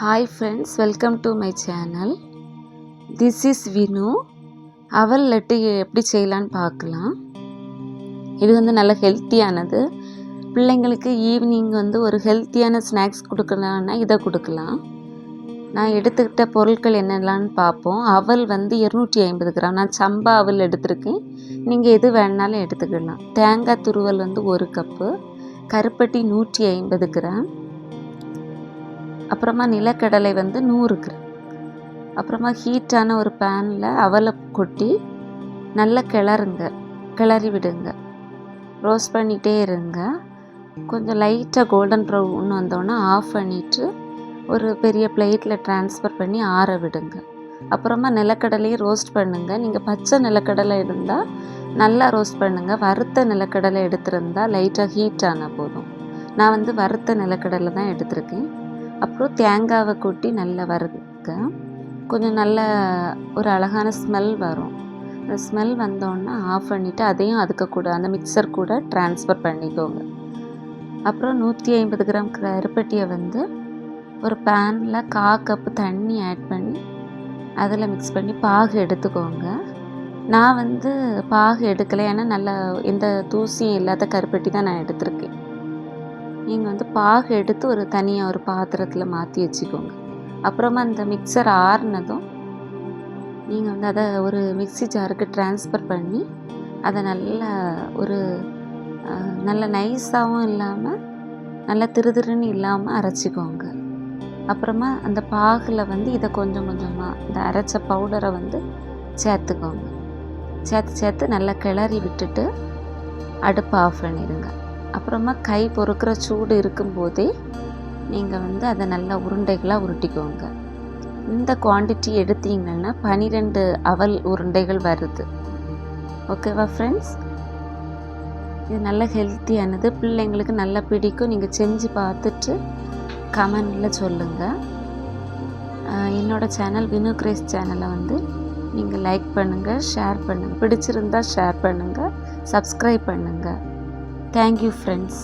Hi friends, welcome to my channel. This is Vinu. அவல் லட்டு எப்படி செய்யலான்னு பார்க்கலாம். இது நல்ல ஹெல்த்தியானது. பிள்ளைங்களுக்கு ஈவினிங் ஒரு ஹெல்த்தியான ஸ்நாக்ஸ் கொடுக்கலான்னா இதை கொடுக்கலாம். நான் எடுத்துக்கிட்ட பொருட்கள் என்னெல்லாம்னு பார்ப்போம். அவல் 250 கிராம். நான் சம்பா அவல் எடுத்திருக்கேன். நீங்கள் எது வேணாலும் எடுத்துக்கலாம். தேங்காய் துருவல் 1 கப்பு. கருப்பட்டி 150 கிராம். அப்புறமா நிலக்கடலை 100 கிராம். அப்புறமா ஹீட்டான ஒரு பேனில் அவலை கொட்டி நல்லா கிளறி விடுங்க. ரோஸ்ட் பண்ணிகிட்டே இருங்க. கொஞ்சம் லைட்டாக கோல்டன் ப்ரௌன் வந்தோடனே ஆஃப் பண்ணிவிட்டு ஒரு பெரிய பிளேட்டில் ட்ரான்ஸ்ஃபர் பண்ணி ஆற விடுங்க. அப்புறமா நிலக்கடலையும் ரோஸ்ட் பண்ணுங்கள். நீங்கள் பச்சை நிலக்கடலை இருந்தால் நல்லா ரோஸ்ட் பண்ணுங்கள். வறுத்த நிலக்கடலை எடுத்திருந்தால் லைட்டாக ஹீட்டான போதும். நான் வறுத்த நிலக்கடலை தான் எடுத்திருக்கேன். அப்புறம் தேங்காவை கொட்டி நல்லா வறுக்க கொஞ்சம் நல்ல ஒரு அழகான ஸ்மெல் வரும். அந்த ஸ்மெல் வந்தோடனே ஆஃப் பண்ணிவிட்டு அதையும் அந்த மிக்சர் கூட ட்ரான்ஸ்ஃபர் பண்ணிக்கோங்க. அப்புறம் 150 கிராம் கருப்பட்டியை ஒரு பேனில் 1/4 கப்பு தண்ணி ஆட் பண்ணி அதில் மிக்ஸ் பண்ணி பாகு எடுத்துக்கோங்க. நான் பாகு எடுக்கலை, ஏன்னா நல்லா எந்த தூசியும் இல்லாத கருப்பட்டி தான் நான் எடுத்திருக்கேன். நீங்கள் பாகு எடுத்து தனியாக ஒரு பாத்திரத்தில் மாற்றி வச்சுக்கோங்க. அப்புறமா அந்த மிக்சர் ஆறுனதும் நீங்கள் அதை ஒரு மிக்ஸி ஜாருக்கு ட்ரான்ஸ்ஃபர் பண்ணி அதை நல்ல நைஸாகவும் இல்லாமல் நல்லா திருன்னு இல்லாமல் அரைச்சிக்கோங்க. அப்புறமா அந்த பாகில் இதை கொஞ்சம் கொஞ்சமாக இந்த அரைச்ச பவுடரை சேர்த்துக்கோங்க. சேர்த்து நல்லா கிளறி விட்டுட்டு அடுப்பை ஆஃப் பண்ணிடுங்க. அப்புறமா கை பொறுக்கிற சூடு இருக்கும்போதே நீங்கள் அதை நல்லா உருண்டைகளாக உருட்டிக்கோங்க. இந்த குவான்டிட்டி எடுத்தீங்கன்னா 12 அவல் உருண்டைகள் வருது. ஓகேவா ஃப்ரெண்ட்ஸ்? இது நல்ல ஹெல்த்தியானது. பிள்ளைங்களுக்கு நல்லா பிடிக்கும். நீங்கள் செஞ்சு பார்த்துட்டு கமெண்டில் சொல்லுங்கள். என்னோடய சேனல் வினு கிரேஸ் சேனலை நீங்கள் லைக் பண்ணுங்கள், ஷேர் பண்ணுங்கள். பிடிச்சிருந்தால் ஷேர் பண்ணுங்கள், சப்ஸ்கிரைப் பண்ணுங்கள். Thank you friends.